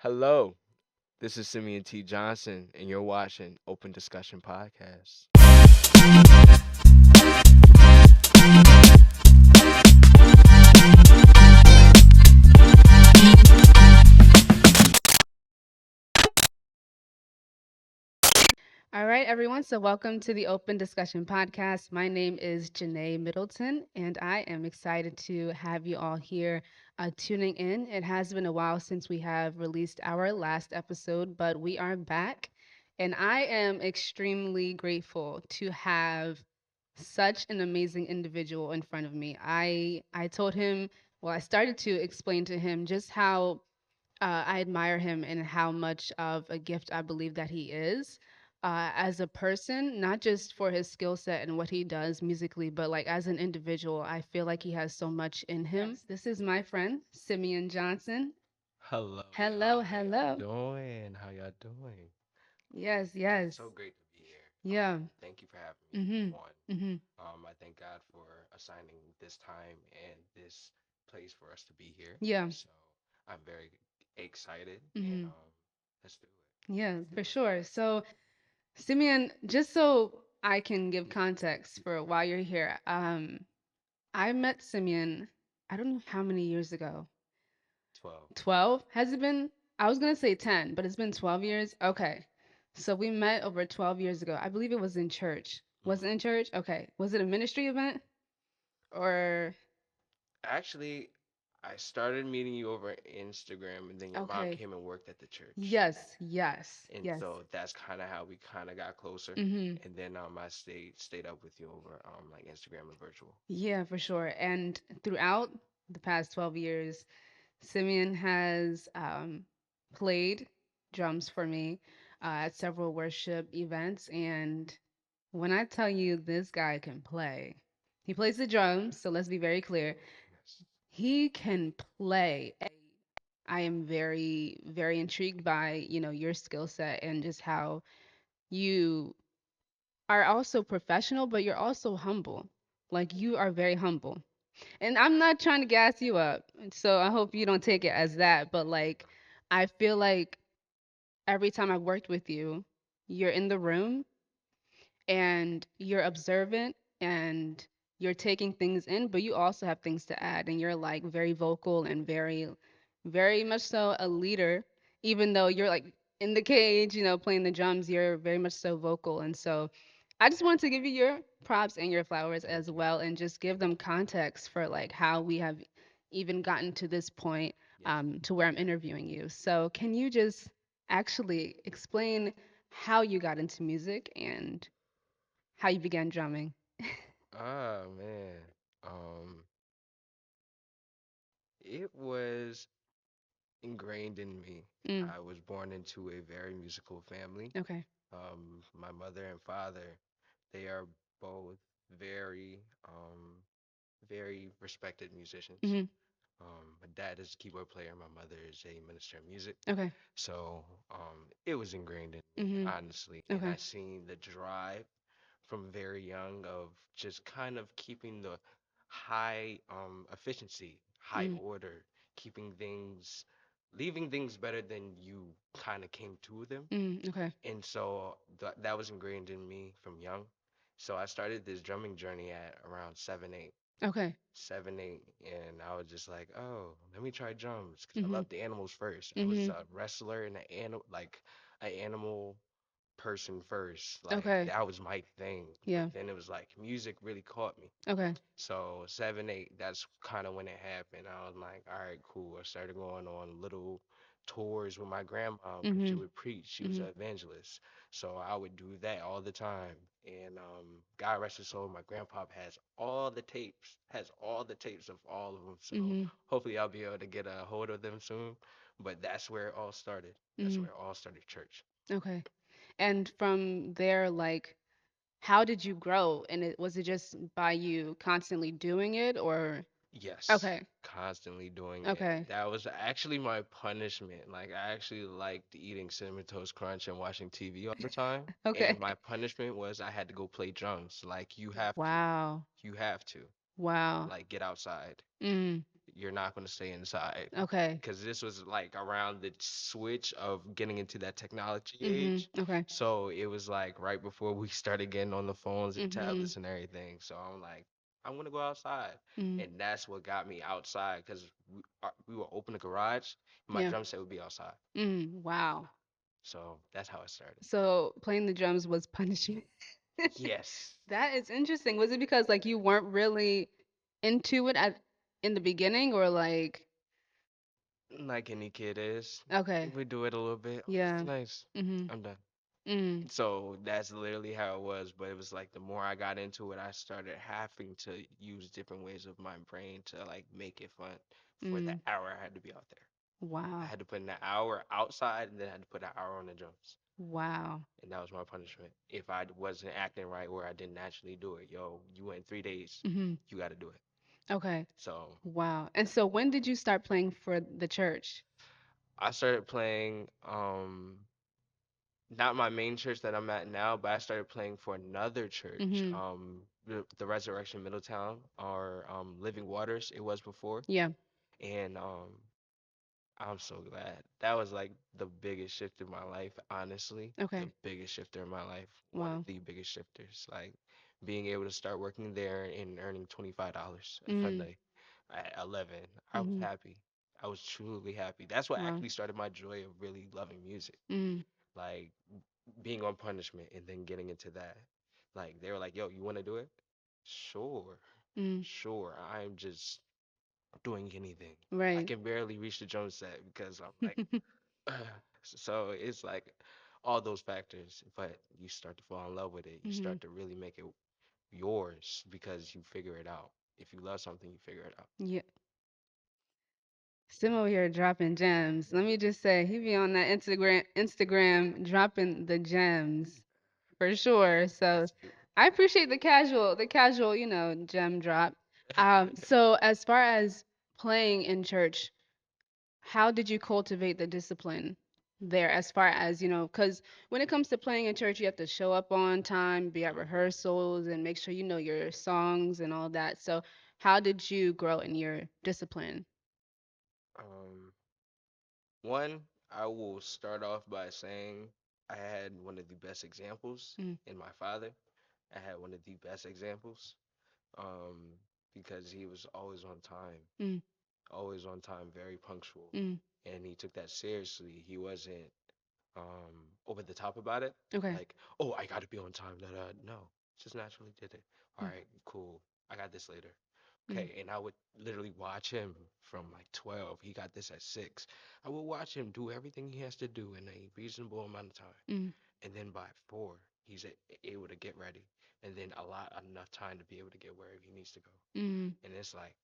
Hello, this is Simeon Johnson, and you're watching Open Discussion Podcast. All right, everyone. So, welcome to the Open Discussion Podcast. My name is Janay Middleton, and I am excited to have you all here tuning in. It has been a while since we have released our last episode, but we are back. And I am extremely grateful to have such an amazing individual in front of me. I told him, well, I started to explain to him just how I admire him and how much of a gift I believe that he is as a person, not just for his skill set and what he does musically, but like as an individual. I feel like he has so much in him. Yes, this is my friend, Simeon Johnson. Hello, Hello, y'all. How hello. y'all doing? How y'all doing? Yes, It's yes. so great to be here. Yeah. Thank you for having me Mhm. on. Mhm. I thank God for assigning this time and this place for us to be here. Yeah. So I'm very excited, and Mhm. let's do it. Yeah, for sure. So, Simeon, just so I can give context for why you're here, I met Simeon, I don't know how many years ago. 12. 12? Has it been? I was going to say 10, but it's been 12 years. Okay. So we met over 12 years ago. I believe it was in church. Was it in church? Okay. Was it a ministry event or Actually, I started meeting you over Instagram, and then your mom okay. came and worked at the church. Yes, yes, And yes. so that's kind of how we kind of got closer. Mhm. And then I stayed up with you over like Instagram and virtual. Yeah, for sure. And throughout the past 12 years, Simeon has played drums for me at several worship events. And when I tell you this guy can play, he plays the drums. So let's be very clear. Yes. He can play. I am very, very intrigued by, your skill set and just how you are also professional, but you're also humble. Like you are very humble. And I'm not trying to gas you up. So I hope you don't take it as that. But like, I feel like every time I've worked with you, you're in the room and you're observant and you're taking things in, but you also have things to add. And you're like very vocal and very, very much so a leader, even though you're like in the cage, playing the drums, you're very much so vocal. And so I just wanted to give you your props and your flowers Thank as you. well and just give Thank them you. context for like how we have even gotten to this point Yes. to where I'm interviewing you. So can you just actually explain how you got into music and how you began drumming? Ah, man. Um, it was ingrained in me. Mm, I was born into a very musical family. okay. My mother and father, they are both very, very respected musicians. Hmm. My dad is a keyboard player. My mother is a minister of music. Okay. So it was ingrained in me, Hmm. honestly. And I Okay. seen the drive from very young of just kind of keeping the high efficiency, high Mm, order, keeping things, leaving things better than you kind of came to them. okay. And so that was ingrained in me from young. So I started this drumming journey at around 7, 8. Okay. 7, 8, and I was just like, oh, let me try drums because I Hmm. loved the animals first. I was Hmm. a wrestler and an animal person first. Like Okay. that was my thing. But Yeah. then it was like music really caught me. Okay. So 7, 8, that's kind of when it happened. I was like, all right, cool. I started going on little tours with my grandma because she Hmm. would preach. She was Hmm. an evangelist. So I would do that all the time. And God rest his soul, my grandpa has all the tapes of all of them. So Hmm. hopefully I'll be able to get a hold of them soon. But that's where it all started. That's Hmm. where it all started, church. Okay. And from there, like, how did you grow? And was it just by you constantly doing it or? Yes, Okay. constantly doing it. Okay. That was actually my punishment. Like I actually liked eating Cinnamon Toast Crunch and watching TV all the time. And Okay. my punishment was I had to go play drums. Like you have to. Wow. You have to. Wow. Like get outside. Mm. you're not going to stay inside. Okay. Because this was like around the switch of getting into that technology Mhm. age. Okay. So it was like right before we started getting on the phones and Mhm. tablets and everything. So I'm like, I'm going to go outside. Mhm. And that's what got me outside because we would open the garage and my Yeah. drum set would be outside. Wow. So that's how it started. So playing the drums was punishment. Yes. That is interesting. Was it because like you weren't really into it at in the beginning or like Like any kid is. okay. We do it a little bit. Oh, this is Yeah. nice. Mhm. I'm done. Mhm. So that's literally how it was. But it was like the more I got into it, I started having to use different ways of my brain to like make it fun. For the Mhm. hour, I had to be out there. I Wow. had to put in an hour outside, and then I had to put an hour on the drums. Wow. And that was my punishment. If I wasn't acting right or I didn't naturally do it, yo, you went 3 days. Mhm. You got to do it. Okay. So Wow. And so when did you start playing for the church? I started playing. Not my main church that I'm at now, but I started playing for another church, Mhm. the Resurrection Middletown or Living Waters. It was before, Yeah. and I'm so glad. That was like the biggest shift in my life, honestly. The Okay. biggest shifter in my life, one of Wow. the biggest shifters. Like being able to start working there and earning $25 a Mhm. Sunday at 11. I was Mhm. happy. I was truly happy. That's what Wow. actually started my joy of really loving music. Mhm. Like being on punishment and then getting into that. Like they were like, "Yo, you want to do it?" Sure, Mhm. sure. I'm just doing anything. I Right. can barely reach the drum set because I'm like, so it's like all those factors. But you start to fall in love with it. You Mhm. start to really make it yours because you figure it out. If you love something, you figure it out. Yeah. Sim over here dropping gems. Let me just say, he be on that Instagram dropping the gems for sure. So That's cute. I appreciate the casual, gem drop. So as far as playing in church, how did you cultivate the discipline there as far as, because when it comes to playing in church, you have to show up on time, be at hmm rehearsals, and make sure you know your songs and all that. So how did you grow in your discipline? Um, One, I will start off by saying I had one of the best examples Mm, in my father. I had one of the best examples um, because he was mm, always on time, very punctual, mm. and he took that seriously. He wasn't over the top about it, Okay. like, oh, I got to be on time. Da, da. No, just naturally did it. All Mm, right, cool. I got this later. mm, Okay, and I would literally watch him from like 12. He got this at 6. I would watch him do everything he has to do in a reasonable amount of time. mm, And then by 4, he's able to get ready. And then enough time to be able to get wherever he needs to go. mm, And it's like,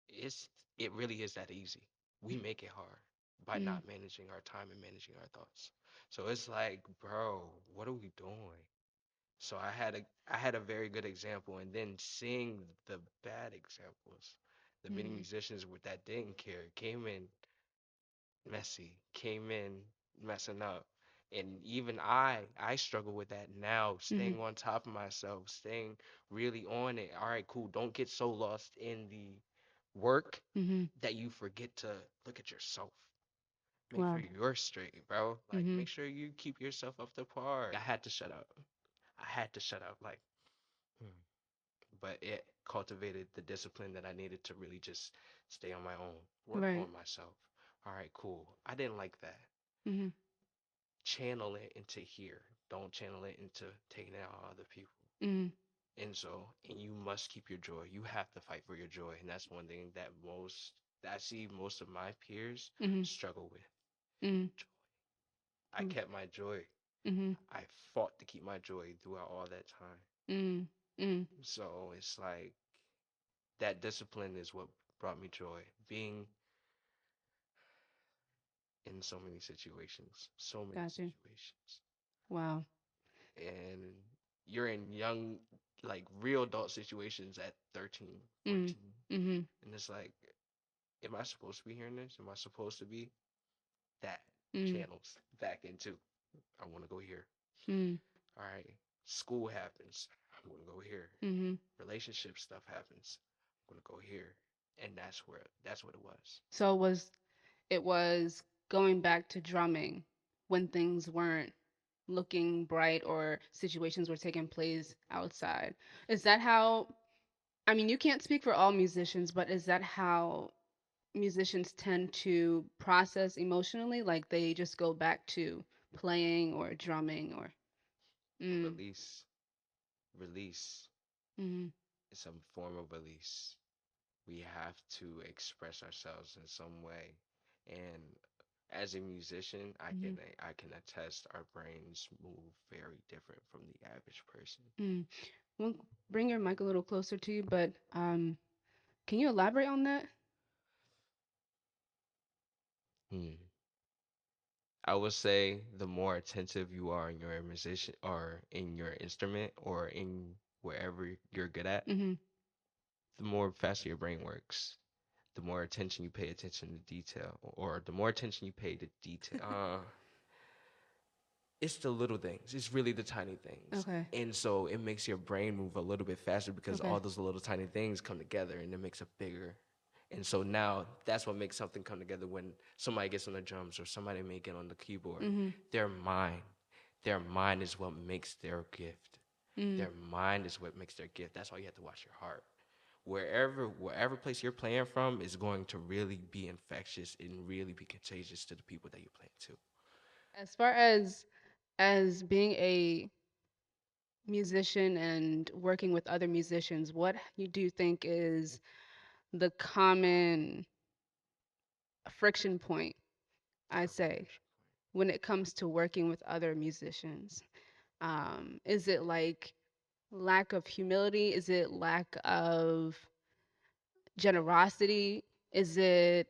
it's it really is that easy. We make it hard by mm, not managing our time and managing our thoughts. So it's like, bro, what are we doing? So I had a very good example, and then seeing the bad examples, the many mm, musicians that didn't care came in messy, came in messing up. And even I struggle with that now, mm, staying on top of myself, staying really on it. All right, cool. Don't get so lost in the work mm. that you forget to look at yourself. Make sure Wow. you're straight, bro. Like, Mm, make sure you keep yourself up to par. I had to shut up. I had to shut up. Like, hmm. But it cultivated the discipline that I needed to really just stay on my own, work right. on myself. All right, cool. I didn't like that. Mm, Channel it into here. Don't channel it into taking it out on other people. mm, And you must keep your joy. You have to fight for your joy. And that's one thing that I see most of my peers mm, struggle with. mm, Joy. I kept my joy. mm, I fought to keep my joy throughout all that time. mm, mm. So it's like that discipline is what brought me joy. Being in so many situations, so many Gotcha. situations. Wow. And you're in young, like real adult situations at 13, Mm, 14. mm, And it's like, am I supposed to be hearing this? Am I supposed to be? That mm, channels back into, I want to go here. mm, All right. School happens. I'm going to go here. mm, Relationship stuff happens. I'm going to go here. and that's what it was. So it was going back to drumming when things weren't looking bright or situations were taking place outside. Is that how, I mean, you can't speak for all musicians, but is that how musicians tend to process emotionally? Like they just go back to playing or drumming or mm, Release, release. mm, It's some form of release. We have to express ourselves in some way, and as a musician, mm, I can attest our brains move very different from the average person. mm. Well, bring your mic a little closer to you, but can you elaborate on that? Hmm. I would say the more attentive you are in your musician or in your instrument or in wherever you're good at, Mm-hmm. the more faster your brain works. The more attention you pay attention to detail, or the more attention you pay to detail. It's the little things. It's really the tiny things. Okay. And so it makes your brain move a little bit faster because Okay. all those little tiny things come together and it makes it bigger. And so now that's what makes something come together when somebody gets on the drums or somebody may get on the keyboard. Mm-hmm. Their mind, their mind is what makes their gift. Mm. Their mind is what makes their gift. That's why you have to watch your heart. Wherever place you're playing from is going to really be infectious and really be contagious to the people that you're playing to. As far as being a musician and working with other musicians, what you do think is the common friction point, I Common say, friction when it comes to working with other musicians? Is it like lack of humility? Is it lack of generosity? Is it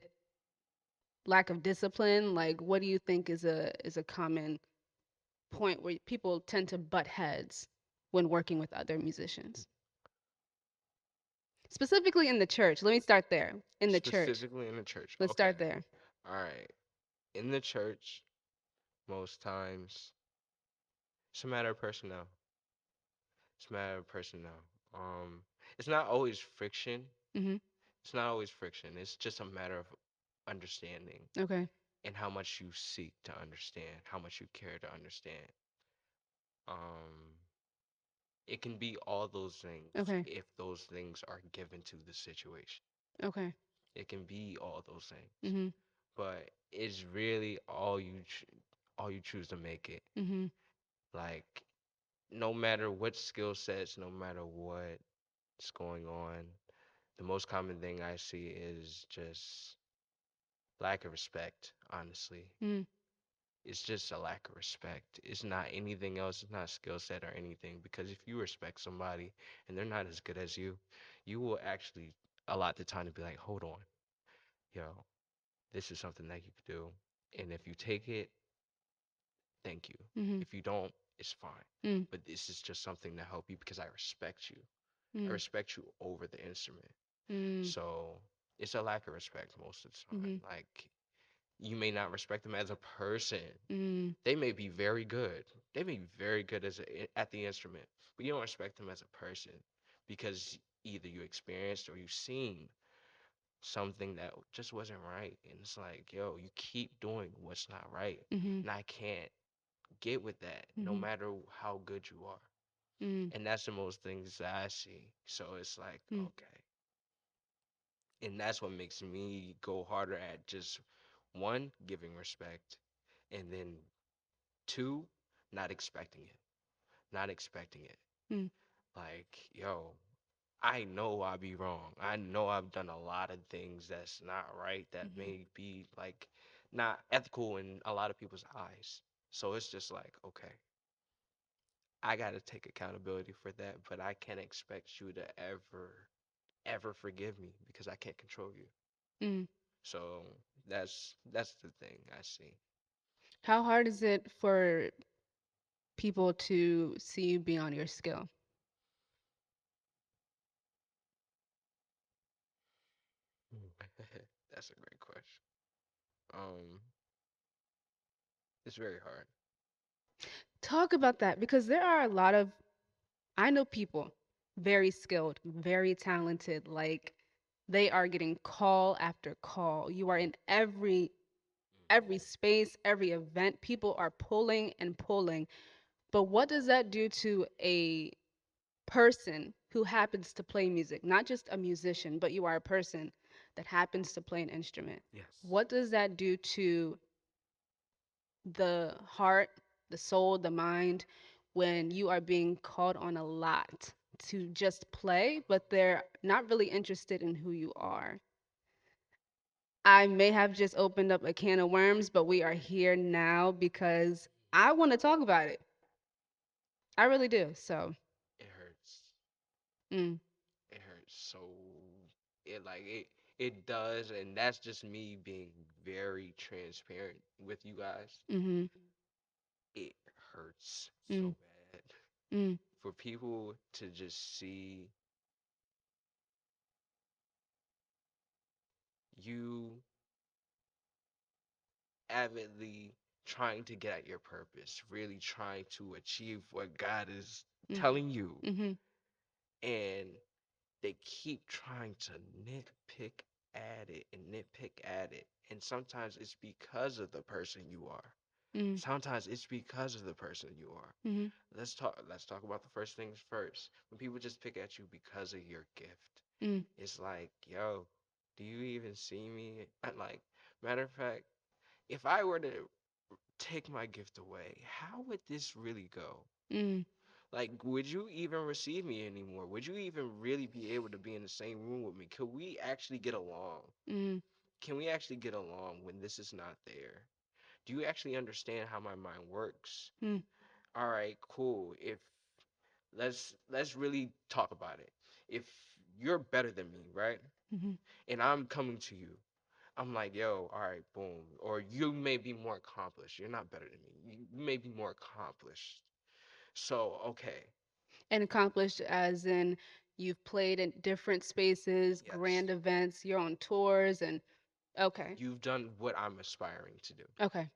lack of discipline? Like, what do you think is a common point where people tend to butt heads when working with other musicians? Specifically in the church. Let me start there. In the church. specifically in the church. Let's Okay. start there. All right. In the church, most times it's a matter of personnel. It's a matter of personnel. It's not always friction. Mhm. It's not always friction. It's just a matter of understanding Okay. and how much you seek to understand, how much you care to understand. Um, it can be all those things Okay. if those things are given to the situation. Okay. It can be all those things, Mhm. but it's really all you choose to make it. Mhm. Like no matter what skill sets, no matter what's going on, the most common thing I see is just lack of respect, honestly. Mhm. It's just a lack of respect. It's not anything else. It's not skill set or anything. Because if you respect somebody and they're not as good as you will actually allot the time to be like, hold on, yo, this is something that you could do. And if you take it, thank you. Mhm. If you don't, it's fine. Mhm. But this is just something to help you because I respect you. I Mhm. respect you over the instrument. Mhm. So it's a lack of respect most of the time. Mhm. Like you may not respect them as a person. Mhm. They may be very good. They may be very good at the instrument, but you don't respect them as a person because either you experienced or you've seen something that just wasn't right. And it's like, yo, you keep doing what's not right. Mhm. And I can't get with that no Mhm. matter how good you are. Mhm. And that's the most things that I see. So it's like, Mhm. okay. And that's what makes me go harder at just one, giving respect, and then two, not expecting it. Not expecting it. Mhm. Like, yo, I know I be wrong. I know I've done a lot of things that's not right, that Mhm. may be like not ethical in a lot of people's eyes. So it's just like, okay, I got to take accountability for that, but I can't expect you to ever forgive me because I can't control you. Mhm. So that's the thing I see. How hard is it for people to see you beyond your skill? That's a great question. Um, it's very hard. Talk about that because there are a lot of, I know people very skilled, very talented, like They are getting call after call. You are in every space, every event. People are pulling and pulling. But what does that do to a person who happens to play music? Not just a musician, but you are a person that happens to play an instrument. Yes. What does that do to the heart, the soul, the mind when you are being called on a lot to just play, but they're not really interested in who you are? I may have just opened up a can of worms, but we are here now because I want to talk about it. I really do. So, It hurts. mm, It hurts. So it does, and that's just me being very transparent with you guys. mm-hmm, It hurts mm, so bad mm, for people to just see you avidly trying to get at your purpose, really trying to achieve what God is mm, telling you, mm-hmm, and they keep trying to nitpick at it and nitpick at it. And sometimes it's because of the person you are. mm, Sometimes it's because of the person you are. mm-hmm, Let's talk about the first things first. When people just pick at you because of your gift, mm, it's like, yo, do you even see me? Like, matter of fact, if I were to take my gift away, how would this really go? mm, Like, would you even receive me anymore? Would you even really be able to be in the same room with me? Could we actually get along? mm, Can we actually get along when this is not there? Do you actually understand how my mind works? mm, All right, cool. If let's really talk about it. If you're better than me, right? mm-hmm. And I'm coming to you, I'm like, yo, all right, boom. Or you may be more accomplished. You're not better than me. You may be more accomplished. So, okay, And accomplished as in you've played in different spaces, yes, grand events, you're on tours, and okay, you've done what I'm aspiring to do, okay,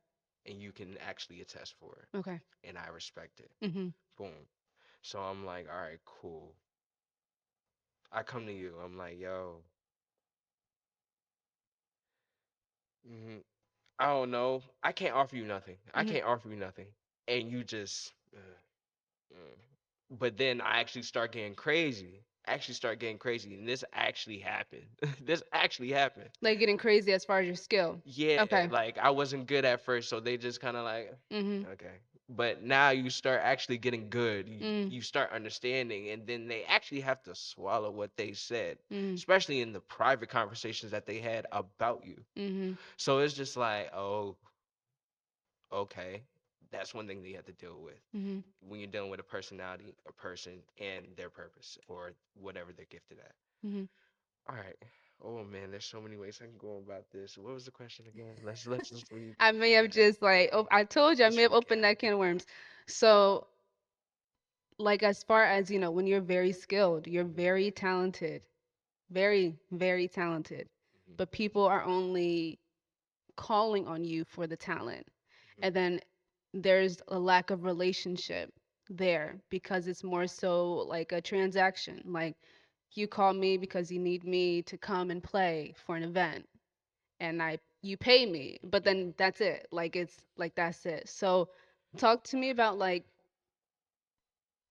and you can actually attest for okay, it, and I respect it. mm-hmm, Boom. So I'm like, all right, cool. I come to you. I'm like, yo, hmm I don't know. I can't offer you nothing. I mm-hmm. can't offer you nothing. And you just, mm. But then I actually start getting crazy. Actually start getting crazy, and this actually happened. This actually happened. Like getting crazy as far as your skill. Yeah, Okay. like I wasn't good at first, so they just kind of like, Mm-hmm. okay. But now you start actually getting good. You, Mm, you start understanding, and then they actually have to swallow what they said, mm, especially in the private conversations that they had about you. mm-hmm, So it's just like, oh, okay. That's one thing that you have to deal with mm-hmm, when you're dealing with a personality, a person, and their purpose or whatever they're gifted at. mm-hmm. All right. Oh man, there's so many ways I can go about this. What was the question again? Let's just I may have recap. just like, oh, I told you I Let's may have opened recap. that can of worms. So, like, as far as, when you're very skilled, you're Hmm. very talented, very, very talented, Hmm. but people are only calling on you for the talent. Hmm. And then there's a lack of relationship there because it's more so like a transaction. Like, you call me because you need me to come and play for an event, and I you pay me, but then Hmm. that's it. Like, it's like that's it. So talk to me about, like,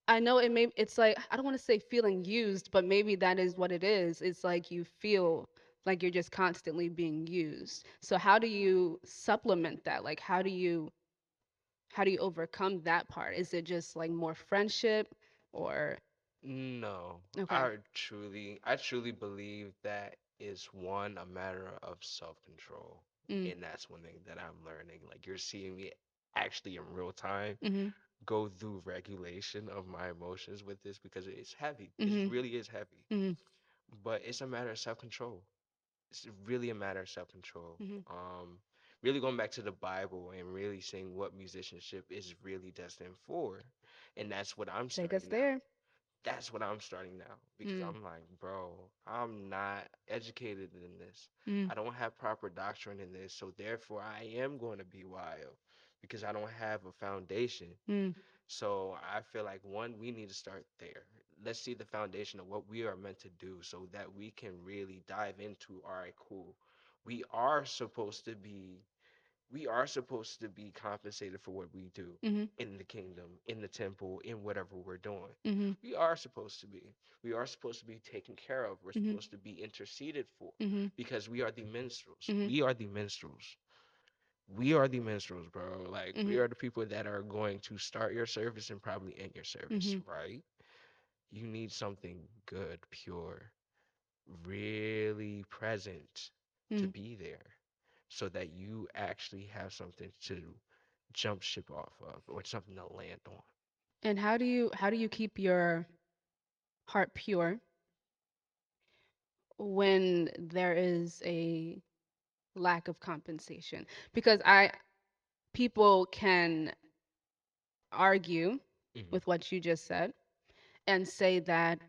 I know it's like, I don't want to say feeling used, but maybe that is what it is. It's like you feel like you're just constantly being used. So how do you supplement that? Like, how do you overcome that part? Is it just like more friendship, or No, okay. I truly believe that is one a matter of self-control, Mm, and that's one thing that I'm learning. Like you're seeing me actually in real time mhm. go through regulation of my emotions with this because it's heavy. It Mhm. really is heavy, Mhm. but it's a matter of self-control. It's really a matter of self-control. Mhm. Really going back to the Bible and really seeing what musicianship is really destined for, and that's what I'm Take us starting now. there. That's what I'm starting now because Mm. I'm like, bro, I'm not educated in this. Mm. I don't have proper doctrine in this, so therefore I am going to be wild because I don't have a foundation. Mm. So I feel like one, we need to start there. let's see the foundation of what we are meant to do so that we can really dive into, all right, cool. We are supposed to be we are supposed to be compensated for what we do Mhm. in the kingdom, in the temple, in whatever we're doing. Mhm. We are supposed to be. We are supposed to be taken care of. We're Mhm. supposed to be interceded for Mhm. because we are the minstrels. Mhm. We are the minstrels. We are the minstrels, bro. Like, we Mhm. are the people that are going to start your service and probably end your service, Mhm. right? You need something good, pure, really present to Mhm. be there so that you actually have something to jump ship off of or something to land on. And how do you keep your heart pure when there is a lack of compensation? Because I people can argue Hmm. with what you just said and say that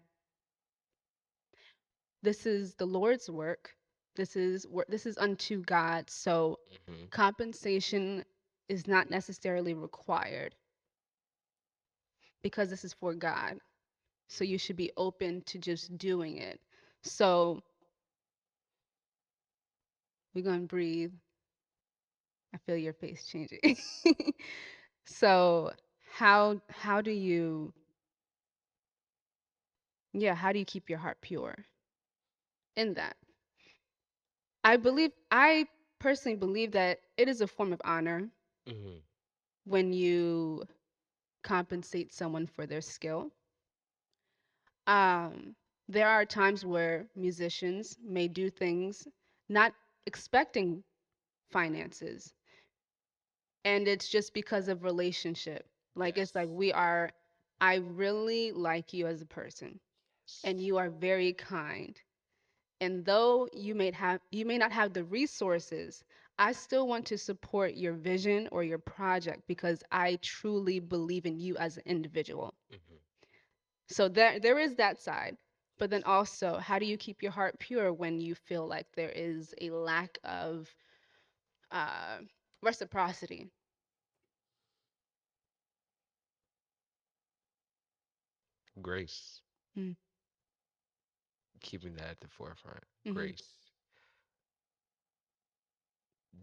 this is the Lord's work. This is unto God. So Hmm. compensation is not necessarily required because this is for God. So you should be open to just doing it. So we're going to breathe. I feel your face changing. So how do you yeah, how do you keep your heart pure in that? I personally believe that it is a form of honor Hmm. when you compensate someone for their skill. Um, there are times where musicians may do things not expecting finances, and it's just because of relationship. Like it's like Yes. I really like you as a person, and Yes. you are very kind. And though you may not have the resources, I still want to support your vision or your project because I truly believe in you as an individual. Hmm. So there is that side. But then Yes. also, how do you keep your heart pure when you feel like there is a lack of uh, reciprocity? Grace. Mm, Keeping that at the forefront. mhm, Grace.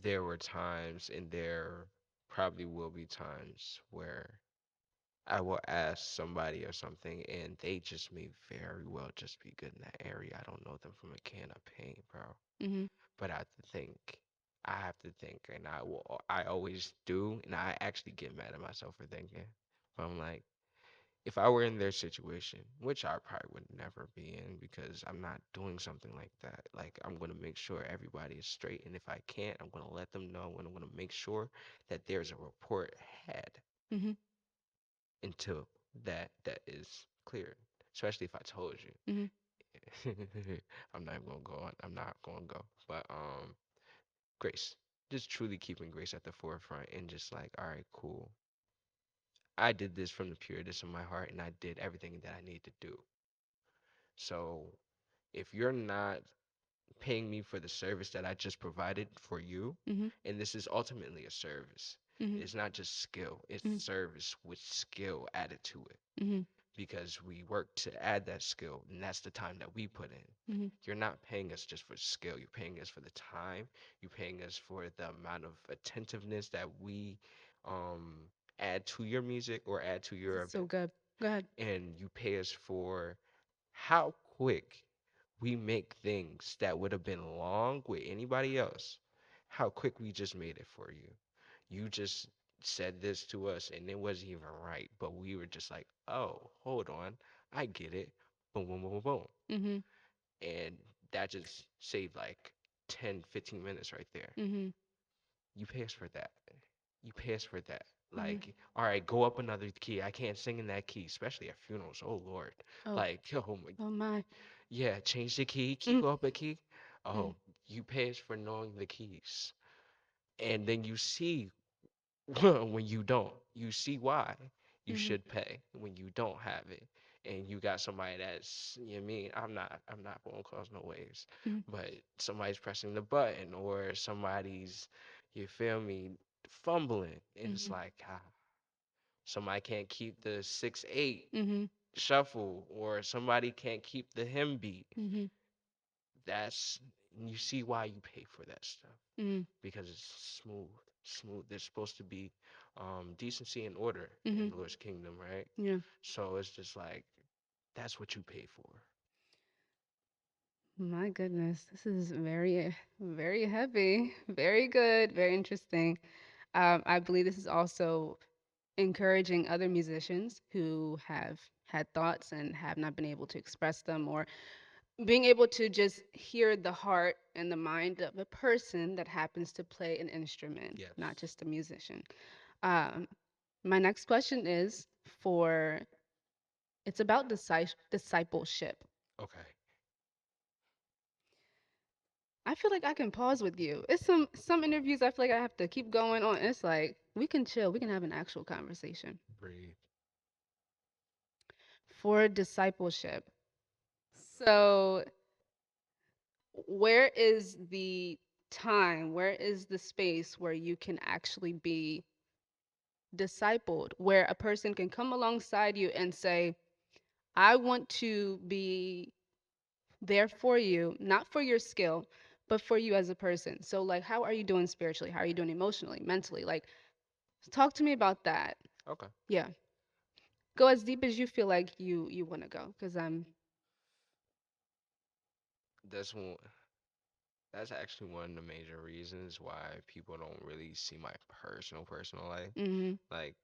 There were times, and there probably will be times where I will ask somebody or something, and they just may very well just be good in that area. I don't know them from a can of paint, bro. mhm, But I have to think, and I always do, and I actually get mad at myself for thinking. But I'm like, if I were in their situation, which I probably would never be in because I'm not doing something like that, like I'm gonna make sure everybody is straight, and if I can't, I'm gonna let them know, and I'm gonna make sure that there's a report had mhm, until that is cleared. Especially if I told mhm, you. I'm not even gonna go on. I'm not gonna go. But grace. Just truly keeping grace at the forefront and just like, all right, cool. I did this from the pureness of my heart and I did everything that I need to do. So if you're not paying me for the service that I just provided for you, mhm, and this is ultimately a service. mhm, It's not just skill, it's mhm, service with skill added to it mhm, because we work to add that skill, and that's the time that we put in. mhm. You're not paying us just for skill, you're paying us for the time, you're paying us for the amount of attentiveness that we um, add to your music or add to This your is so event. good. Go ahead. And you pay us for how quick we make things that would have been long with anybody else, how quick we just made it for you. You just said this to us and it wasn't even right, but we were just like, oh, hold on, I get it. Boom, boom, boom, boom, boom. Mhm, And that just saved like 10, 15 minutes right there. mhm, You pay us for that. You pay us for that. mhm. Like, all right, go up another key. I can't sing in that key, especially at funerals. Oh Lord. Oh, Like, oh my, oh my. yeah, change the key, Mm, go up a key. mm, Oh, you pay us for knowing the keys. And then you see when you don't. You see why you mhm, should pay when you don't have it. And you got somebody that's, you know what I mean, I'm not gonna cause no waves. mhm, But somebody's pressing the button or somebody's, you feel me, fumbling. And it's mhm, like, somebody can't keep the 6/8. mhm, shuffle or somebody can't keep the hymn beat, Mhm. that's you see why you pay for that stuff Mhm. because it's smooth, smooth. There's supposed to be decency and order in Mhm. the Lord's kingdom, right? Yeah. So it's just like that's what you pay for. My goodness, this is very heavy. Very good. Very interesting. I believe this is also encouraging other musicians who have had thoughts and have not been able to express them, or being able to just hear the heart and the mind of a person that happens to play an instrument, not Yes. just a musician. Um, my next question is for it's about discipleship. Okay. I feel like I can pause with you. It's some interviews I feel like I have to keep going on. It's like we can chill, we can have an actual conversation. Breathe. For discipleship. So, where is the time, where is the space where you can actually be discipled, where a person can come alongside you and say, I want to be there for you, not for your skill, but for you as a person. So, like, how are you doing spiritually? How are you doing emotionally, mentally? Like, talk to me about that. Okay. Yeah. Go as deep as you feel like you want to go, because I'm. That's one. That's actually one of the major reasons why people don't really see my personal life. Mhm. Like,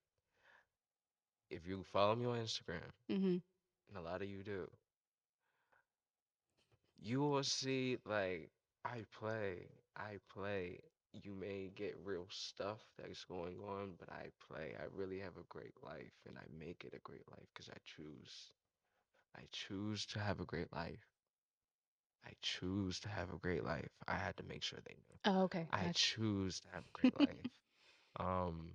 if you follow me on Instagram, Mhm. and a lot of you do, you will see like I play. You may get real stuff that's going on, but I play. I really have a great life, and I make it a great life because I choose. I choose to have a great life. I choose to have a great life. I had to make sure they knew. Oh, okay. I Gotcha. choose to have a great life. Um,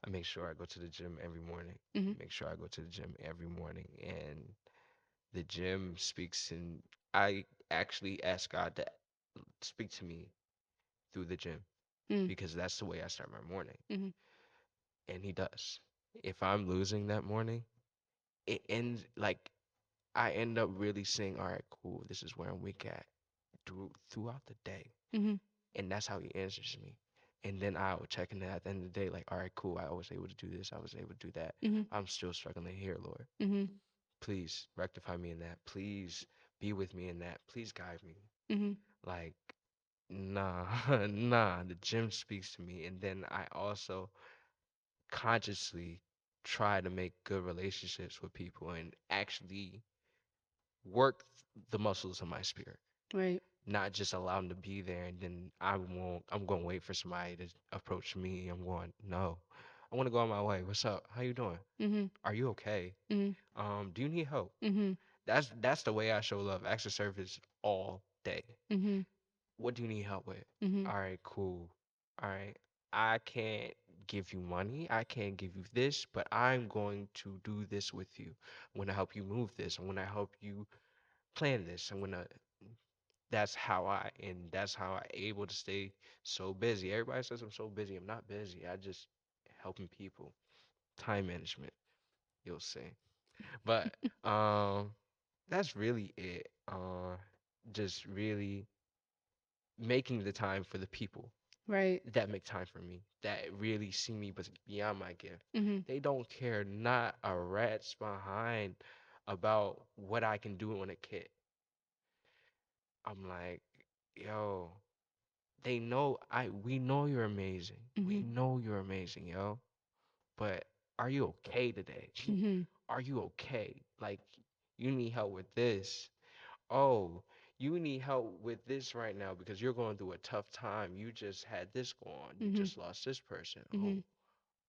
I make sure I go to the gym every morning. Mhm. Make sure I go to the gym every morning, and the gym speaks, and I actually ask God to speak to me through the gym Mm. because that's the way I start my morning, Mhm. and He does. If I'm losing that morning, it ends like I end up really saying, "All right, cool. This is where I'm weak at." Throughout the day, Mhm. and that's how He answers me. And then I'll check in at the end of the day, like, all right, cool. I was able to do this. I was able to do that. Mhm. I'm still struggling here, Lord. Mhm. Please rectify me in that. Please be with me in that. Please guide me. Mhm. Like, nah, nah. The gym speaks to me. And then I also consciously try to make good relationships with people and actually work the muscles of my spirit. Right. Not just allow them to be there and then I'm going to wait for somebody to approach me. I'm going, no. I want to go on my way. What's up? How you doing? Mhm. Are you okay? Mhm. Do you need help? Mhm. That's the way I show love. Acts of service all day. Mhm. What do you need help with? Mhm. All right, cool. All right. I can't give you money. I can't give you this, but I'm going to do this with you. I'm going to help you move this. I'm going to help you plan this. I'm going to that's how I able to stay so busy. Everybody says I'm so busy. I'm not busy. I just helping people. Time management, you'll see. But that's really it. Just really making the time for the people Right. that make time for me, that really see me but beyond my gift. Mhm. They don't care not a rat's behind about what I can do on a kit. I'm like, yo, they know we know you're amazing. We Mhm. know you're amazing, yo. But are you okay today? Mhm. Are you okay? Like you need help with this. Oh, you need help with this right now because you're going through a tough time. You just had this go on. You Mhm. just lost this person. Oh, Mhm.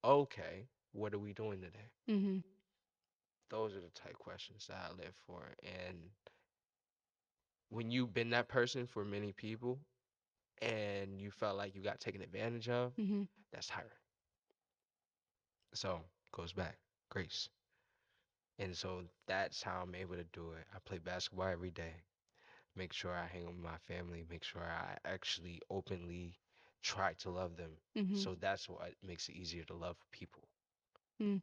okay. What are we doing today? Mhm. Those are the type questions that I live for. And when you've been that person for many people and you felt like you got taken advantage of, Mhm. that's tiring. So goes back, grace. And so that's how I'm able to do it. I play basketball every day. Make sure I hang with my family. Make sure I actually openly try to love them. Mhm. So that's what makes it easier to love people. Mhm.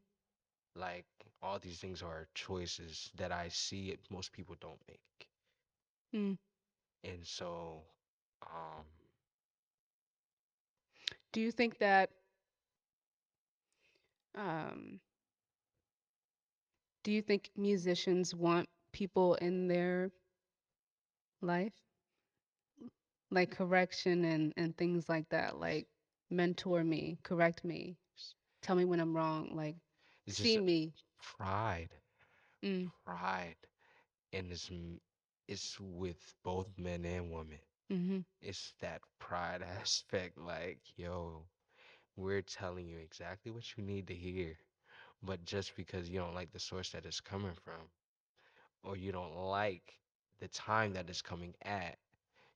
Like all these things are choices that I see it, most people don't make. Mm. And so, um, Do you think that um do you think musicians want people in their life? Like correction and things like that, like mentor me, correct me, tell me when I'm wrong, like it's see just me. pride, Mm, pride, and it's with both men and women. mhm, It's that pride aspect, like, yo, we're telling you exactly what you need to hear. But just because you don't like the source that it's coming from, or you don't like the time that it's coming at,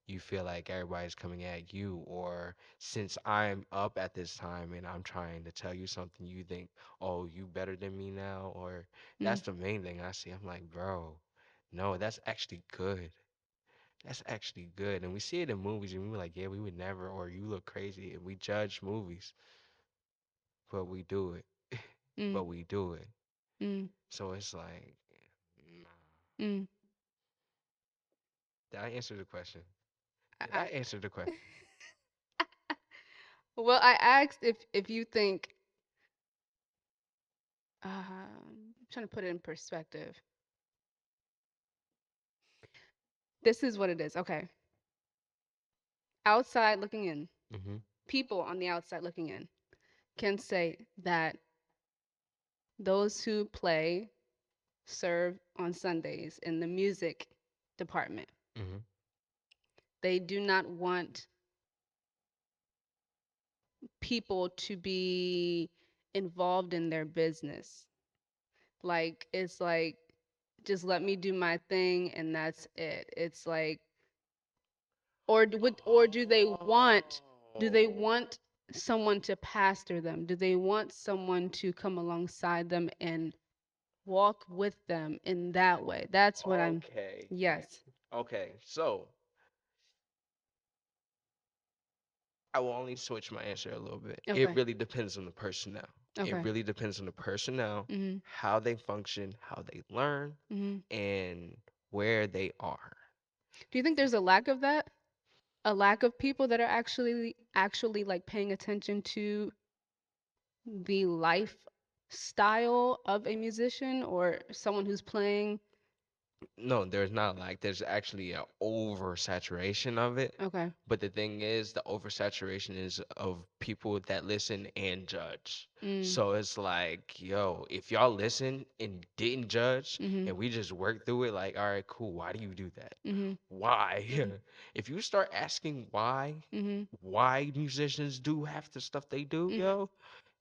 you feel like everybody's coming at you, or since I'm up at this time and I'm trying to tell you something, you think, oh, you better than me now, or mm, that's the main thing I see. I'm like, bro, no, that's actually good. That's actually good. And we see it in movies and we're like, yeah, we would never, or you look crazy. And we judge movies, but we do it. mm, But we do it. mm, So it's like, nah. mm. Did I answer the question? Did I I, answer the question? well, I asked if you think I'm trying to put it in perspective. This is what it is. Okay, outside looking in, Mm-hmm. people on the outside looking in can say that those who play serve on Sundays in the music department, Mm-hmm. they do not want people to be involved in their business. Like it's like just let me do my thing and that's it. It's like or do they Oh. want someone to pastor them? Do they want someone to come alongside them and walk with them in that way? That's what I'm. Okay. Yes. Okay. So I will only switch my answer a little bit. It Okay. really depends on the personnel. It Okay. really depends on the personnel, Mhm. how they function, how they learn, Mhm. and where they are. Do you think there's a lack of that? A lack of people that are actually like paying attention to the lifestyle of a musician or someone who's playing. No, there's not, like there's actually a oversaturation of it. Okay. But the thing is, the oversaturation is of people that listen and judge. Mm. So it's like, yo, if y'all listen and didn't judge Mhm. and we just work through it, like, all right, cool. Why do you do that? Mhm. Why? If you start asking Mhm. why musicians do half the stuff they do, Mhm. yo,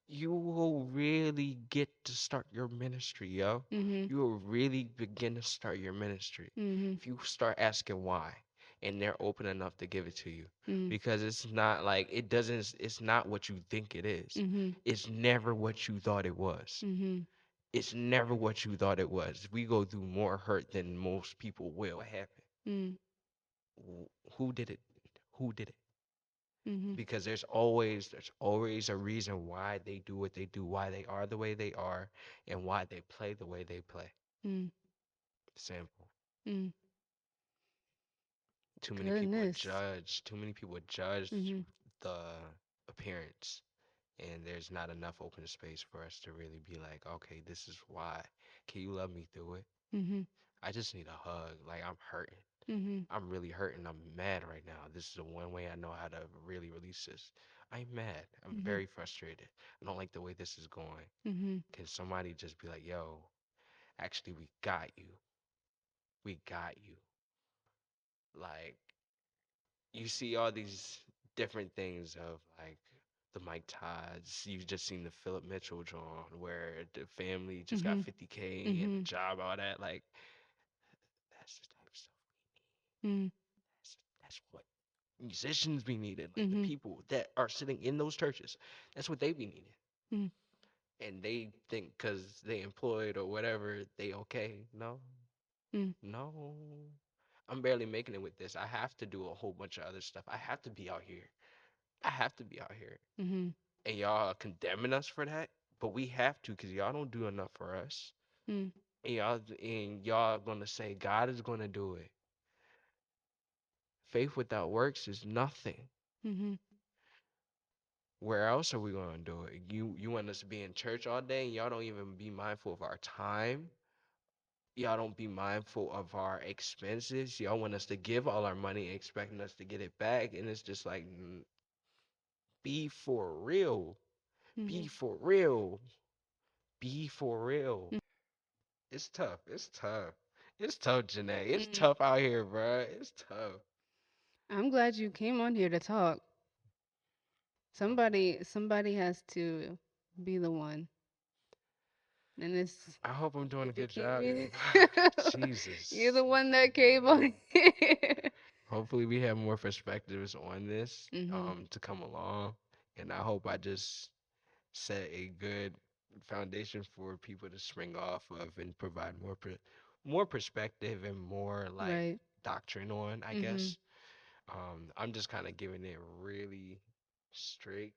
you will really get to start your ministry, yo. Mhm. You will really begin to start your ministry Mhm. if you start asking why, and they're open enough to give it to you. Mhm. Because it's not like it doesn't, it's not what you think it is. Mhm. It's never what you thought it was. Mhm. It's never what you thought it was. We go through more hurt than most people will. What happened? Mhm. Who did it? Who did it? Mhm. Because there's always a reason why they do what they do, why they are the way they are, and why they play the way they play. Mhm. Simple. Mhm. Too many people Goodness. judge. Too many people judge Mhm. the appearance, and there's not enough open space for us to really be like, okay, this is why. Can you love me through it? Mhm. I just need a hug. Like I'm hurting. Mhm. I'm really hurting. I'm mad right now. This is the one way I know how to really release this. I'm mad. I'm Mhm. very frustrated. I don't like the way this is going. Mhm. Can somebody just be like, yo, actually, we got you. We got you. Like, you see all these different things of like the Mike Todds. You've just seen the Philip Mitchell drawn where the family just got Mhm. 50K and a Mhm. job, all that. Like, that's the type of stuff. Mhm. That's what musicians be needed. Like the Mhm. people that are sitting in those churches, that's what they be needing. Mhm. And they think because they employed or whatever, they okay. No, Mhm. no. I'm barely making it with this. I have to do a whole bunch of other stuff. I have to be out here. I have to be out here. Mhm. And y'all condemning us for that? but we have to because y'all don't do enough for us. Mm. And y'all gonna say God is gonna do it. Faith without works is nothing. Mhm. Where else are we gonna do it? You want us to be in church all day and y'all don't even be mindful of our time. Y'all don't be mindful of our expenses. Y'all want us to give all our money expecting us to get it back. And it's just like, be for real. Be Mhm. for real. Be for real. It's tough. It's tough. It's tough, Janae. It's Mm. tough out here, bruh. It's tough. I'm glad you came on here to talk. Somebody has to be the one. And it's I hope I'm doing a if it good can't job. be you're Jesus. the one that came on here. Hopefully, we have more perspectives on this Mhm. to come along. And I hope I just set a good foundation for people to spring off of and provide more perspective and more like Right. doctrine on, I Mhm. guess. I'm just kind of giving it really straight,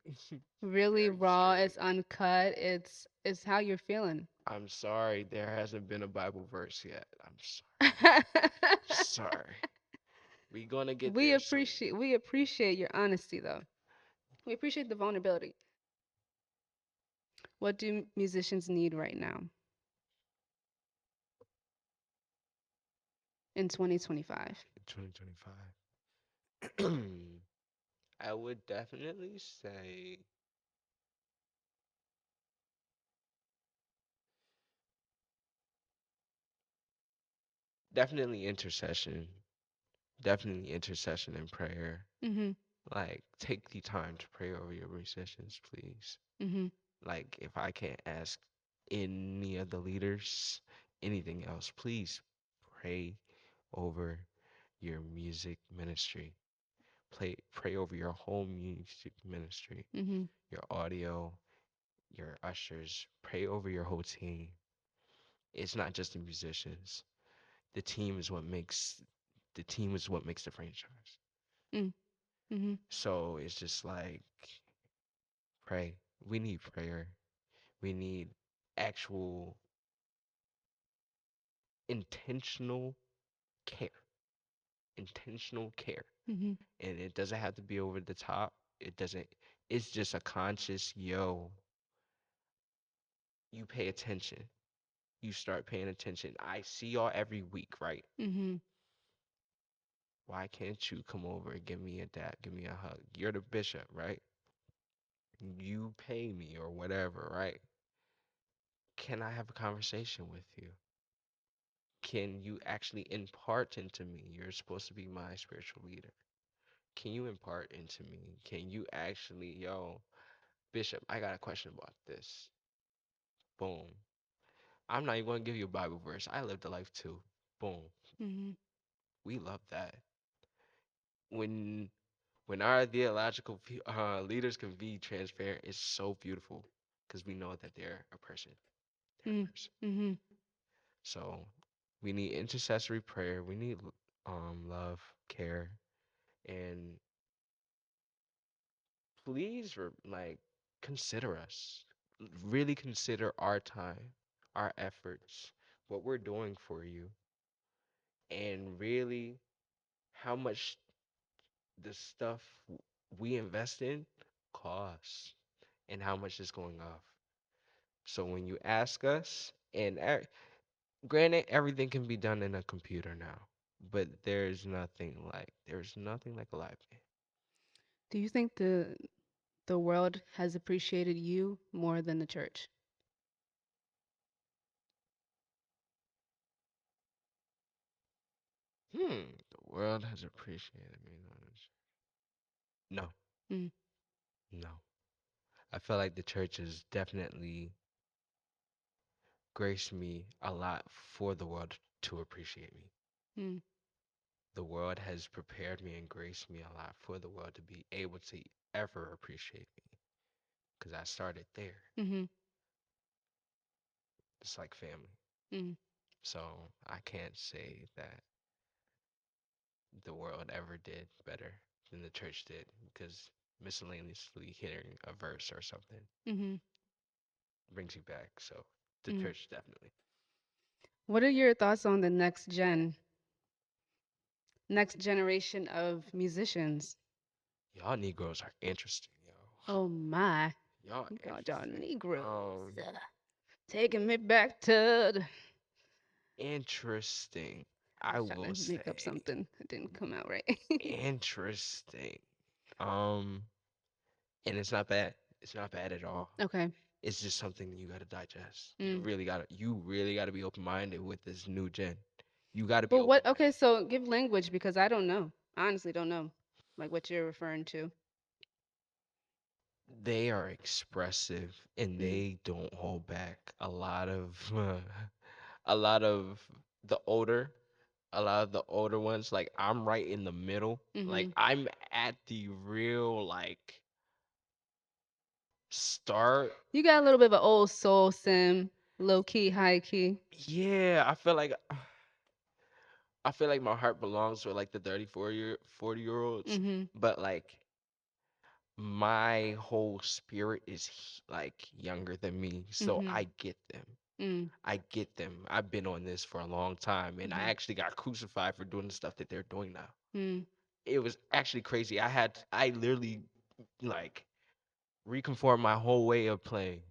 Really very raw, straight. it's uncut, it's how you're feeling. I'm sorry there hasn't been a Bible verse yet. I'm sorry. We gonna get there soon. We appreciate your honesty though. We appreciate the vulnerability. What do musicians need right now in 2025? 2025. I would definitely say definitely intercession. Definitely intercession and prayer. Mhm. Like, take the time to pray over your musicians, please. Mhm. Like, if I can't ask any of the leaders anything else, please pray over your music ministry. Pray over your whole music ministry, Mhm. your audio, your ushers. Pray over your whole team. It's not just the musicians. The team is what makes the franchise. Mm. Mhm. So it's just like pray. We need prayer. We need actual intentional care. Intentional care. Mhm. And it doesn't have to be over the top. It doesn't it's just a conscious you pay attention. You start paying attention. I see y'all every week, right? Mhm. Why can't you come over and give me a dap, give me a hug? You're the bishop, right? You pay me or whatever, right? Can I have a conversation with you? Can you actually impart into me? You're supposed to be my spiritual leader. Can you impart into me? Can you actually, Bishop, I got a question about this. Boom. I'm not even going to give you a Bible verse. I lived a life too. Boom. Mhm. We love that. When our theological leaders can be transparent, it's so beautiful because we know that they're a person. They're a Mm. person. Mhm. So we need intercessory prayer. We need love, care, and please like consider us. Really consider our time, our efforts, what we're doing for you, and really how much the stuff we invest in costs and how much is going off. So when you ask us, and granted, everything can be done in a computer now, but there's nothing like a live band. Do you think the world has appreciated you more than the church? The world has appreciated me. No, Mm. no. I feel like the church has definitely graced me a lot for the world to appreciate me. Mm. The world has prepared me and graced me a lot for the world to be able to ever appreciate me because I started there. Mhm. It's like family. Mm. So I can't say that the world ever did better than the church did because miscellaneously hitting a verse or something. Mhm. brings you back. So the Mm. church definitely. What are your thoughts on the next generation of musicians? Y'all Negroes are interesting, yo. Oh my. Y'all You called y'all interesting. Negroes. Um, Taking me back to the... interesting. I I was trying will to make up say something. It didn't come out right. interesting. Um, and it's not bad. It's not bad at all. Okay. It's just something you gotta digest. Mm. You really gotta be open minded with this new gen. You gotta be But open what? Okay, minded. so give language because I don't know. I honestly don't know, like what you're referring to. They are expressive and Mm. they don't hold back. A lot of the older, a lot of the older ones, like I'm right in the middle. Like Mhm. I'm at the real like start. You got a little bit of an old soul, Sim. Low key, high key. Yeah, I feel like my heart belongs with like the 40 year olds, Mhm. but like my whole spirit is like younger than me, so Mhm. I get them. Mm. I get them. I've been on this for a long time, and I Mhm. actually got crucified for doing the stuff that they're doing now. Mm. It was actually crazy. I literally like reconformed my whole way of playing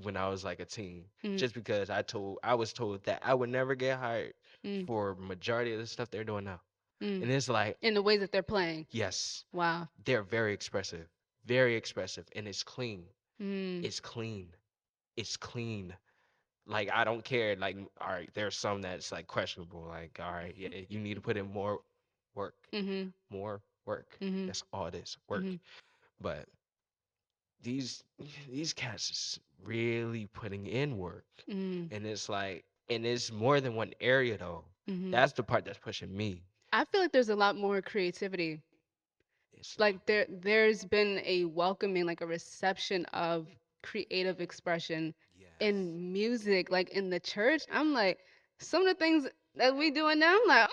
when I was like a teen, Mm. just because I was told that I would never get hired Mm. for majority of the stuff they're doing now. Mm. And it's like, In the ways that they're playing. yes, Wow. they're very expressive, and it's clean. Mm. It's clean. It's clean. Like I don't care. Like all right, there's some that's like questionable. Like all right, yeah, you need to put in work, Mhm. more work. Mhm. That's all it is, work. Mhm. But these these cats is really putting in work, Mm. and it's like, and it's more than one area though. Mhm. That's the part that's pushing me. I feel like there's a lot more creativity. It's a lot Like there's been a welcoming, like a reception of creative expression yes, in music, like in the church. I'm like, some of the things that we doing now, I'm like,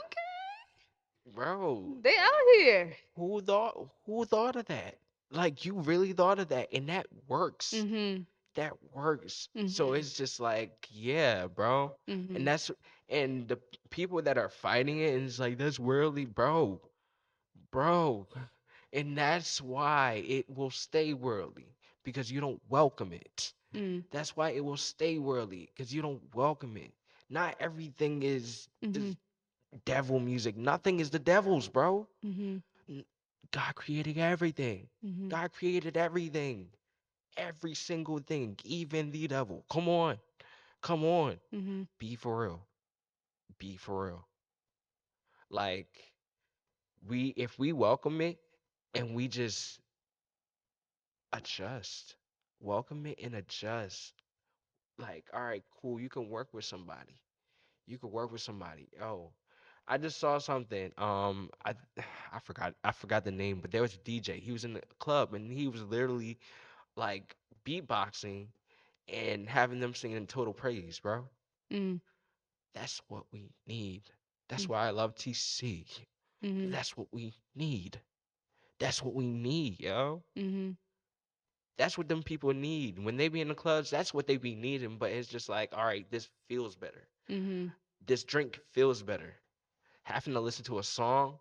bro. okay, they out here. Who thought of that? Like you really thought of that, and that works. Mhm. That works. So Mhm. it's just like, yeah, bro. And Mhm. that's and the people that are fighting it, and it's like that's worldly, bro. And that's why it will stay worldly because you don't welcome it. Mm. That's why it will stay worldly because you don't welcome it. Not everything is Mhm. devil music. Nothing is the devil's, bro. Mhm. N- God created everything. Mhm. God created everything. Every single thing, even the devil. Come on. Come on. Mhm. Be for real. Be for real. Like if we welcome it and we just adjust, welcome it and adjust. Like, all right, cool. You can work with somebody. You can work with somebody. Oh, I just saw something. I forgot the name, but there was a DJ. He was in the club and he was literally like beatboxing and having them singing total praise, bro. Mm. That's what we need. That's Mm. why I love TC. Mhm. That's what we need. That's what we need, yo. Mhm. That's what them people need. When they be in the clubs, that's what they be needing. But it's just like, all right, this feels better. Mhm. This drink feels better. Having to listen to a song,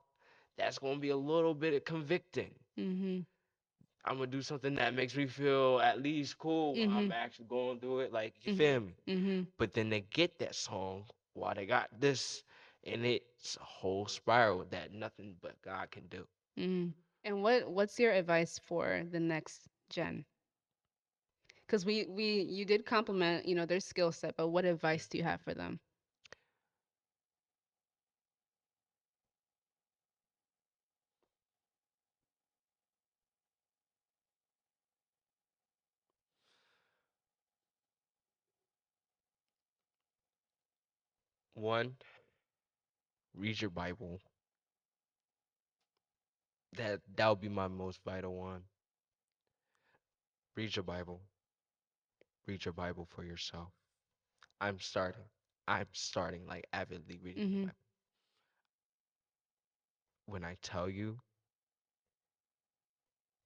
that's gonna be a little bit convicting. Mhm. I'm gonna do something that makes me feel at least cool while I'm Mhm. actually going through it. Like, you Mhm. feel me? Mhm. But then they get that song while they got this, and it's a whole spiral that nothing but God can do. Mhm. And what's your advice for the next gen? Because we you did compliment, their skill set, but what advice do you have for them? One, read your Bible. That would be my most vital one. Read your Bible. Read your Bible for yourself. I'm starting. I'm starting like avidly reading the Mhm. Bible. When I tell you,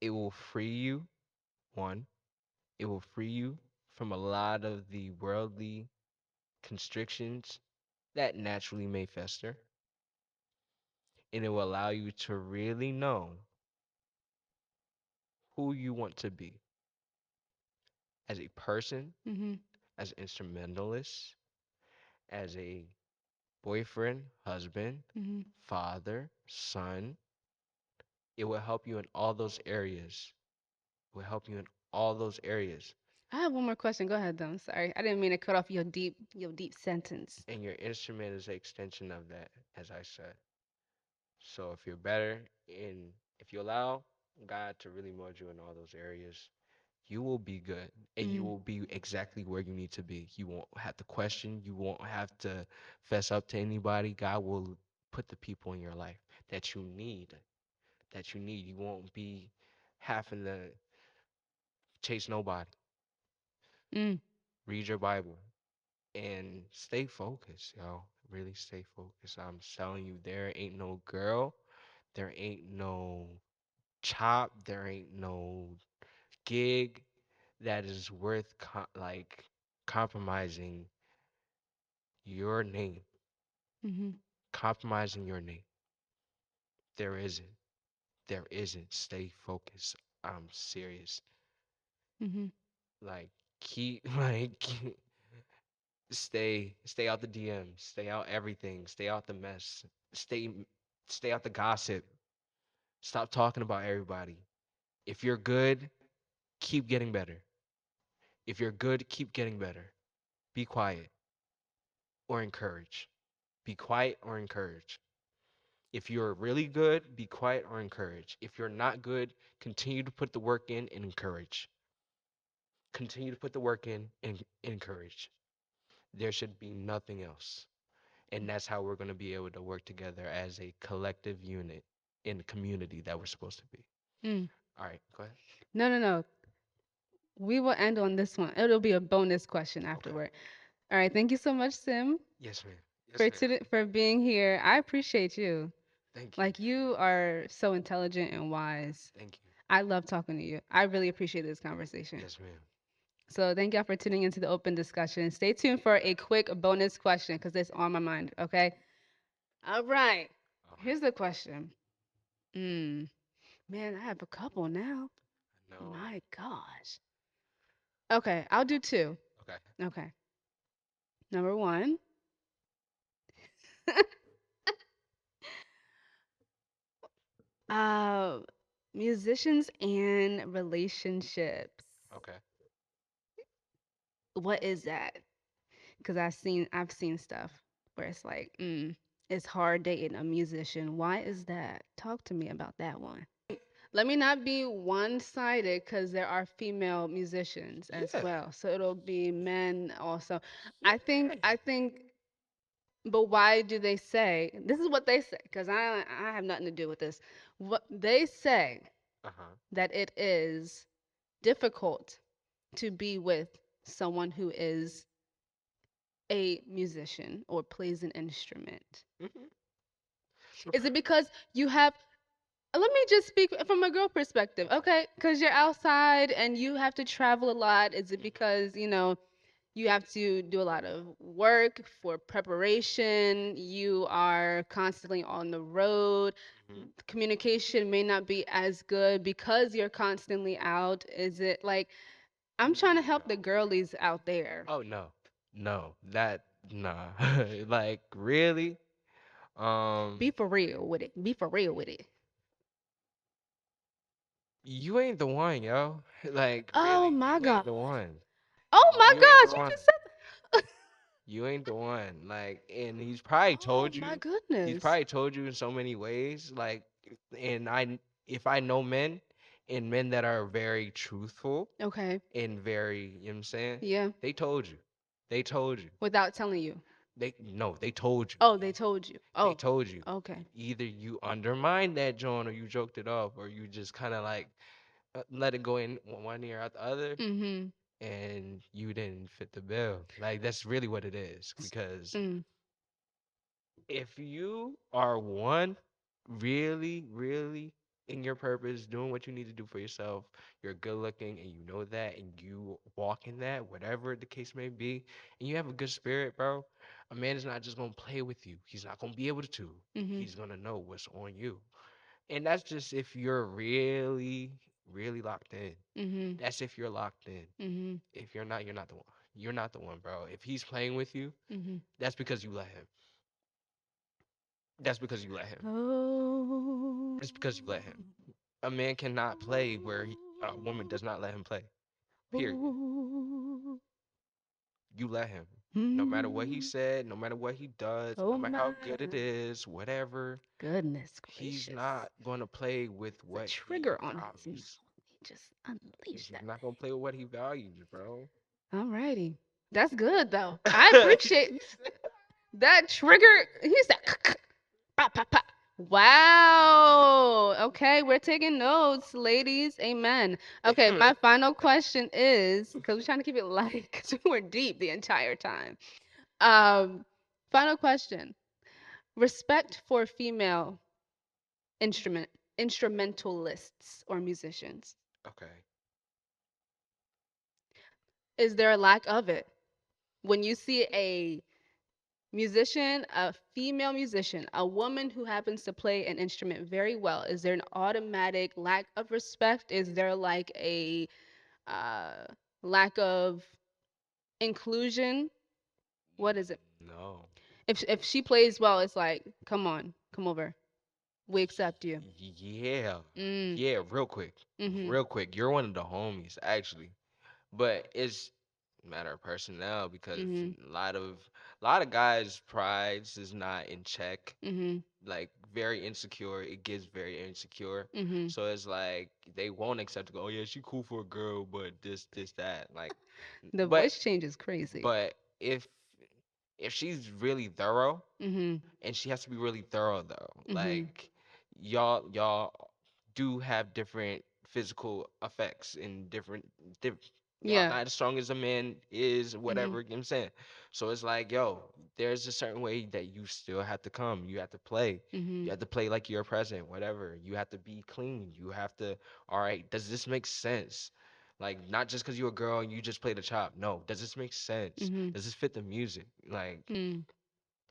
it will free you. One, it will free you from a lot of the worldly constrictions that naturally may fester, and it will allow you to really know who you want to be as a person, Mhm. as an instrumentalist, as a boyfriend, husband, Mhm. father, son. It will help you in all those areas. It will help you in all those areas. I have one more question. Go ahead, though. I'm sorry. I didn't mean to cut off your deep sentence. And your instrument is an extension of that, as I said. So if you're better in, if you allow God to really mold you in all those areas, you will be good and you Mm. will be exactly where you need to be. You won't have to question, you won't have to fess up to anybody. God will put the people in your life that you need, that you need. You won't be having to chase nobody. Mm. Read your Bible and stay focused, yo. Really stay focused. I'm telling you, there ain't no girl, there ain't no chop, there ain't no gig that is worth compromising your name, Mhm. compromising your name. There isn't. There isn't. Stay focused. I'm serious. Mhm. Like keep stay out the DMs, stay out everything, stay out the mess, stay stay out the gossip. Stop talking about everybody. If you're good, keep getting better. If you're good, keep getting better. Be quiet or encourage. Be quiet or encourage. If you're really good, be quiet or encourage. If you're not good, continue to put the work in and encourage. Continue to put the work in and encourage. There should be nothing else. And that's how we're going to be able to work together as a collective unit in the community that we're supposed to be. Mm. All right, go ahead. No, no, no. We will end on this one. It'll be a bonus question Okay. afterward. All right. Thank you so much, Sim, Yes, ma'am. Yes, for ma'am. for being here. I appreciate you. Thank you. Like you are so intelligent and wise. Thank you. I love talking to you. I really appreciate this conversation. Yes, ma'am. So thank y'all for tuning into the open discussion. Stay tuned for a quick bonus question because it's on my mind. Okay. All right. All Here's the question. Mm, man, I have a couple now. right. No. My gosh. Okay, I'll do two. Okay. Okay. Number one, uh, musicians and relationships. Okay. What is that? Because I've seen stuff where it's like, it's hard dating a musician. Why is that? Talk to me about that one. Let me not be one-sided because there are female musicians as Yeah. well. So it'll be men also. I think Yeah. I think but why do they say this is what they say because I have nothing to do with this. What they say Uh-huh. that it is difficult to be with someone who is a musician or plays an instrument. Hmm. Is it because you have let me just speak from a girl perspective, okay? Because you're outside and you have to travel a lot. Is it because, you have to do a lot of work for preparation? You are constantly on the road. Hmm. Communication may not be as good because you're constantly out. Is it like, I'm trying to No. help the girlies out there. Oh no. No. That nah. Like really? Um Be for real with it. Be for real with it. you ain't the one, yo. Like Oh really, my you God. ain't the one. Oh my You ain't the gosh, you one. just said. You ain't the one. Like, and he's probably Oh told my you. He's goodness. probably told you in so many ways. Like, and if I know men, and men that are very truthful Okay. and very, you know what I'm saying? Yeah. They told you. They told you. Without telling you. They no, they told you. Oh, they told you. They Oh, told you. okay. Either you undermined that joint or you joked it off or you just kind of like let it go in one ear out the other Mm-hmm. and you didn't fit the bill. Like that's really what it is because Mm. if you are one really, really, in your purpose, doing what you need to do for yourself, you're good looking and you know that and you walk in that, whatever the case may be, and you have a good spirit, bro, a man is not just gonna play with you. He's not gonna be able to. Mhm. He's gonna know what's on you. And that's just if you're really, really locked in. Mhm. That's if you're locked in. Mhm. If you're not, you're not the one. You're not the one, bro. If he's playing with you, Mhm. that's because you let him. That's because you let him. Oh. It's because you let him. A man cannot play where a woman does not let him play. Period. Ooh. You let him. No matter what he Mm. said, no matter what he does, Oh no matter how good it my is, whatever, goodness he's gracious. not going to play with The what he trigger on his mouth. values. He just unleashed He's that not going to play with what he values, bro. thing. Alrighty. That's good though. I appreciate that trigger. He said pop pop pop. Wow. Okay, we're taking notes, ladies. Amen. Okay, my final question is because we're trying to keep it light because we were deep the entire time. Um, Final question. Respect for female instrument instrumentalists or musicians. Okay. Is there a lack of it? When you see a musician, a female musician, a woman who happens to play an instrument very well, is there an automatic lack of respect? Is there like a uh, lack of inclusion? What is it? No. If she plays well, it's like, come on, come over. We accept you. Yeah. Mm. Yeah, real quick. Mhm. Real quick. You're one of the homies, actually. But it's a matter of personnel because Mhm. a lot of guys' prides is not in check. Mhm. Like very insecure. It gets very insecure. Mhm. So it's like they won't accept to go, oh yeah, she cool for a girl, but this, that. Like The but voice change is crazy. but if she's really thorough, Mhm. and she has to be really thorough though. Mhm. Like y'all do have different physical effects and y'all Yeah. not as strong as a man is, Mhm. whatever, you know what I'm saying. So it's like, yo, there's a certain way that you still have to come. You have to play. You Mhm. have to play like you're present, whatever. You have to be clean. You have to, all right, does this make sense? Like not just because you're a girl and you just play the chop. No, does this make sense? Mhm. Does this fit the music? Like, Mm.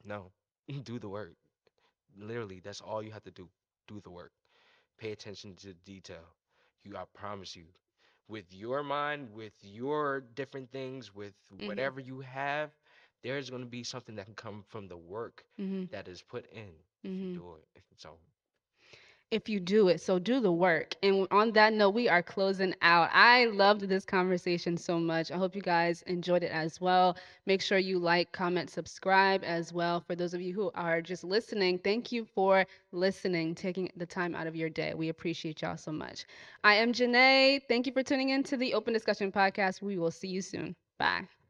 no. Do the work. Literally, that's all you have to do. Do the work. Pay attention to detail. I promise you, with your mind, with your different things, with Mhm. whatever you have, there's going to be something that can come from the work Mhm. that is put in if you Mhm. do it. So, If you do it. So do the work. And on that note, we are closing out. I loved this conversation so much. I hope you guys enjoyed it as well. Make sure you like, comment, subscribe as well. For those of you who are just listening, thank you for listening, taking the time out of your day. We appreciate y'all so much. I am Janae. Thank you for tuning in to the Open Discussion Podcast. We will see you soon. Bye.